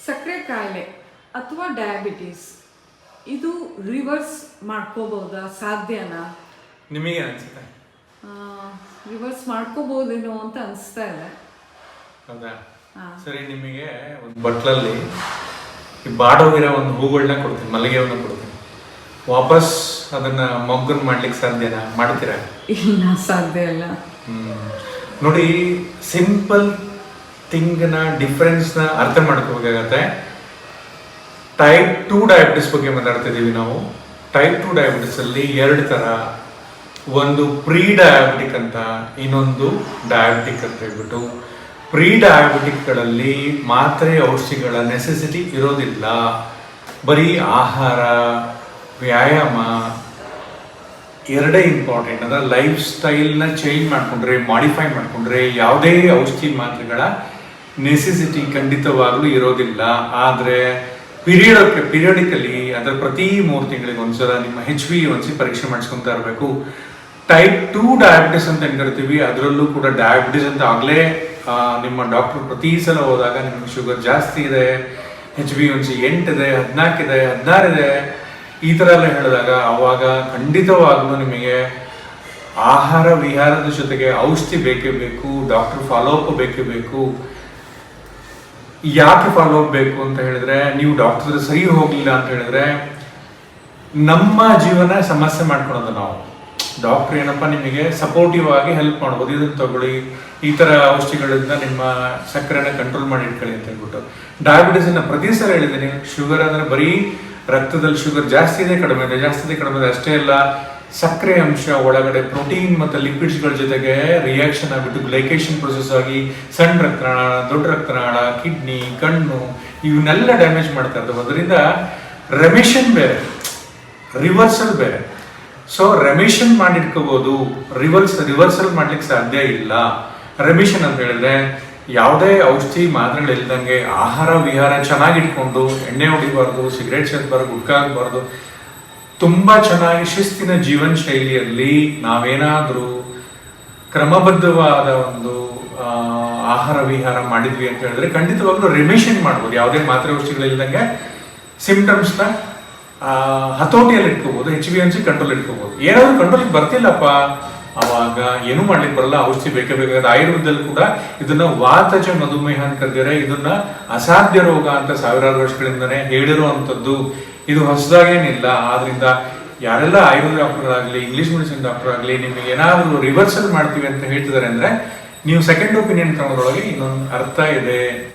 ಸಕ್ಕರೆ ಕಾಯಿಲೆ ಅಥವಾ ಡಯಾಬಿಟೀಸ್ ಇದು ರಿವರ್ಸ್ ಮಾಡ್ಕೋಬಹುದಾ, ಸಾಧ್ಯನಾ? ನಿಮಗೆ ಅನ್ಸುತ್ತೆ ರಿವರ್ಸ್ ಮಾಡ್ಕೋಬಹುದೇನೋ ಅಂತ ಅನಿಸ್ತಾ ಇದೆ. ಹೌದಾ? ಸರಿ, ನಿಮಗೆ ಒಂದು ಬಟ್ಲಲ್ಲಿ ಬಾಡೋಗಿರೋ ಒಂದು ಹೂಗಳನ್ನ ಕೊಡ್ತೀನಿ, ಮಲ್ಲಿಗೆವನ್ನ ಕೊಡ್ತೀನಿ. ವಾಪಸ್ ಅದನ್ನ ಮೊಗ್ಗನ್ ಮಾಡ್ಲಿಕ್ಕೆ ಸಾಧ್ಯನಾ? ಮಾಡ್ತೀರಾ? ಇಲ್ಲ, ಸಾಧ್ಯ ಇಲ್ಲ. ನೋಡಿ, ಸಿಂಪಲ್ ಥಿಂಗ್ನ ಡಿಫ್ರೆನ್ಸ್ನ ಅರ್ಥ ಮಾಡ್ಕೋಬೇಕಾಗತ್ತೆ. ಟೈಪ್ 2 ಡಯಾಬಿಟಿಸ್ ಬಗ್ಗೆ ಮಾತಾಡ್ತಿದ್ದೀವಿ ನಾವು. ಟೈಪ್ 2 ಡಯಾಬಿಟಿಸ್ ಅಲ್ಲಿ 2 ಥರ, ಒಂದು ಪ್ರೀ ಡಯಾಬಿಟಿಕ್ ಅಂತ, ಇನ್ನೊಂದು ಡಯಾಬಿಟಿಕ್ ಅಂತ ಹೇಳ್ಬಿಟ್ಟು. ಪ್ರೀ ಡಯಾಬಿಟಿಕ್ಗಳಲ್ಲಿ ಮಾತ್ರೆ ಔಷಧಿಗಳ ನೆಸೆಸಿಟಿ ಇರೋದಿಲ್ಲ. ಬರೀ ಆಹಾರ, ವ್ಯಾಯಾಮ ಎರಡೇ ಇಂಪಾರ್ಟೆಂಟ್. ಅಂದರೆ ಲೈಫ್ ಸ್ಟೈಲ್ನ ಚೇಂಜ್ ಮಾಡಿಕೊಂಡ್ರೆ, ಮಾಡಿಫೈ ಮಾಡಿಕೊಂಡ್ರೆ ಯಾವುದೇ ಔಷಧಿ ಮಾತ್ರೆಗಳ ನೆಸೆಸಿಟಿ ಖಂಡಿತವಾಗ್ಲೂ ಇರೋದಿಲ್ಲ. ಆದರೆ ಪಿರಿಯಡಿಕಲಿ ಅಂದರೆ ಪ್ರತಿ 3 ತಿಂಗಳಿಗೆ ಒಂದ್ಸಲ ನಿಮ್ಮ HB ಒಂದ್ಸಿ ಪರೀಕ್ಷೆ ಮಾಡಿಸ್ಕೊತಾ ಇರಬೇಕು. ಟೈಪ್ 2 ಡಯಾಬಿಟಿಸ್ ಅಂತ ಏನು ಕರಿತೀವಿ, ಅದರಲ್ಲೂ ಕೂಡ ಡಯಾಬಿಟಿಸ್ ಅಂತ ಆಗಲೇ ನಿಮ್ಮ ಡಾಕ್ಟರ್ ಪ್ರತಿ ಸಲ ಹೋದಾಗ ನಿಮಗೆ ಶುಗರ್ ಜಾಸ್ತಿ ಇದೆ, HB ಒಂದ್ಸಿ 8 ಇದೆ, 14 ಇದೆ, 16 ಇದೆ, ಈ ಥರ ಎಲ್ಲ ಹೇಳಿದಾಗ ಅವಾಗ ಖಂಡಿತವಾಗ್ಲೂ ನಿಮಗೆ ಆಹಾರ ವಿಹಾರದ ಜೊತೆಗೆ ಔಷಧಿ ಬೇಕೇ ಬೇಕು, ಡಾಕ್ಟರ್ ಫಾಲೋಅಪ್ ಬೇಕೇ ಬೇಕು. ಯಾಕೆ ಫಾಲೋಅಪ್ ಬೇಕು ಅಂತ ಹೇಳಿದ್ರೆ, ನೀವು ಡಾಕ್ಟರ್ ಸರಿ ಹೋಗ್ಲಿಲ್ಲ ಅಂತ ಹೇಳಿದ್ರೆ ನಮ್ಮ ಜೀವನ ಸಮಸ್ಯೆ ಮಾಡ್ಕೊಳೋದು ನಾವು. ಡಾಕ್ಟರ್ ಏನಪ್ಪ ನಿಮಗೆ ಸಪೋರ್ಟಿವ್ ಆಗಿ ಹೆಲ್ಪ್ ಮಾಡ್ಬೋದು, ಇದನ್ನು ತಗೊಳ್ಳಿ, ಈ ಥರ ಔಷಧಿಗಳಿಂದ ನಿಮ್ಮ ಸಕ್ಕರೆನ ಕಂಟ್ರೋಲ್ ಮಾಡಿ ಇಟ್ಕೊಳ್ಳಿ ಅಂತ ಹೇಳ್ಬಿಟ್ಟು. ಡಯಾಬಿಟಿಸನ್ನ ಪ್ರತಿ ಸಲ ಹೇಳಿದ್ದೀನಿ, ಶುಗರ್ ಅಂದರೆ ಬರೀ ರಕ್ತದಲ್ಲಿ ಶುಗರ್ ಜಾಸ್ತಿ ಇದೆ ಕಡಿಮೆ ಇದೆ, ಜಾಸ್ತಿ ಇದೆ ಕಡಿಮೆ ಇದೆ ಅಷ್ಟೇ ಅಲ್ಲ, ಸಕ್ಕರೆ ಅಂಶ ಒಳಗಡೆ ಪ್ರೋಟೀನ್ ಮತ್ತು ಲಿಪಿಡ್ಸ್ಗಳ ಜೊತೆಗೆ ರಿಯಾಕ್ಷನ್ ಆಗಿಬಿಟ್ಟು ಗ್ಲೈಕೇಷನ್ ಪ್ರೊಸೆಸ್ ಆಗಿ ಸಣ್ಣ ರಕ್ತನಾಳ, ದೊಡ್ಡ ರಕ್ತನಾಳ, ಕಿಡ್ನಿ, ಕಣ್ಣು ಇವನ್ನೆಲ್ಲ ಡ್ಯಾಮೇಜ್ ಮಾಡ್ತಾ ಇರ್ತವೆ. ಅದರಿಂದ ರೆಮಿಷನ್ ಬೇರೆ, ರಿವರ್ಸಲ್ ಬೇರೆ. ಸೊ ರೆಮಿಷನ್ ಮಾಡಿಟ್ಕೋಬಹುದು, ರಿವರ್ಸಲ್ ಮಾಡ್ಲಿಕ್ಕೆ ಸಾಧ್ಯ ಇಲ್ಲ. ರೆಮಿಷನ್ ಅಂತ ಹೇಳಿದ್ರೆ ಯಾವುದೇ ಔಷಧಿ ಮಾತ್ರೆಗಳಿಲ್ದಂಗೆ ಆಹಾರ ವಿಹಾರ ಚೆನ್ನಾಗಿಟ್ಕೊಂಡು, ಎಣ್ಣೆ ಹೊಡಿಬಾರ್ದು, ಸಿಗರೇಟ್ ಸೇದಬಾರ್ದು, ಗುಟ್ಕಾ ಆಗಬಾರ್ದು, ತುಂಬ ಚೆನ್ನಾಗಿ ಶಿಸ್ತಿನ ಜೀವನ ಶೈಲಿಯಲ್ಲಿ ನಾವೇನಾದರೂ ಕ್ರಮಬದ್ಧವಾದ ಒಂದು ಆಹಾರ ವಿಹಾರ ಮಾಡಿದ್ವಿ ಅಂತ ಹೇಳಿದ್ರೆ ಖಂಡಿತವಾಗ್ಲೂ ರೆಮಿಷನ್ ಮಾಡ್ಬೋದು. ಯಾವುದೇ ಮಾತ್ರೆ ಔಷಧಿಗಳಿಲ್ದಂಗೆ ಸಿಂಪ್ಟಮ್ಸ್ನ ಹತೋಟಿಯಲ್ಲಿ ಇಟ್ಕೋಬಹುದು, HB1C ಕಂಟ್ರೋಲ್ ಇಟ್ಕೋಬಹುದು. ಏನಾದರೂ ಕಂಟ್ರೋಲಿಗೆ ಬರ್ತಿಲ್ಲಪ್ಪ, ಅವಾಗ ಏನೂ ಮಾಡ್ಲಿಕ್ಕೆ ಬರಲ್ಲ, ಔಷಧಿ ಬೇಕೇ ಬೇಕಾದ್ರೆ. ಆಯುರ್ವೇದದಲ್ಲಿ ಕೂಡ ಇದನ್ನ ವಾತಜ ಮಧುಮೇಹ ಅಂತ ಕರೆದಿದ್ದಾರೆ. ಇದನ್ನ ಅಸಾಧ್ಯ ರೋಗ ಅಂತ ಸಾವಿರಾರು ವರ್ಷಗಳಿಂದನೇ ಹೇಳಿರುವಂಥದ್ದು. ಇದು ಹೊಸದಾಗೇನಿಲ್ಲ. ಆದ್ರಿಂದ ಯಾರೆಲ್ಲ ಆಯುರ್ವೇದ ಡಾಕ್ಟರ್ಗಳಾಗಲಿ, ಇಂಗ್ಲಿಷ್ ಮೆಡಿಸಿನ್ ಡಾಕ್ಟರ್ ಆಗಲಿ ನಿಮಗೆ ಏನಾದರೂ ರಿವರ್ಸಲ್ ಮಾಡ್ತೀವಿ ಅಂತ ಹೇಳ್ತಿದ್ದಾರೆ ಅಂದ್ರೆ ನೀವು ಸೆಕೆಂಡ್ ಒಪಿನಿಯನ್ ತಗೊಳ್ಳೋದ್ರೊಳಗೆ ಇನ್ನೊಂದು ಅರ್ಥ ಇದೆ.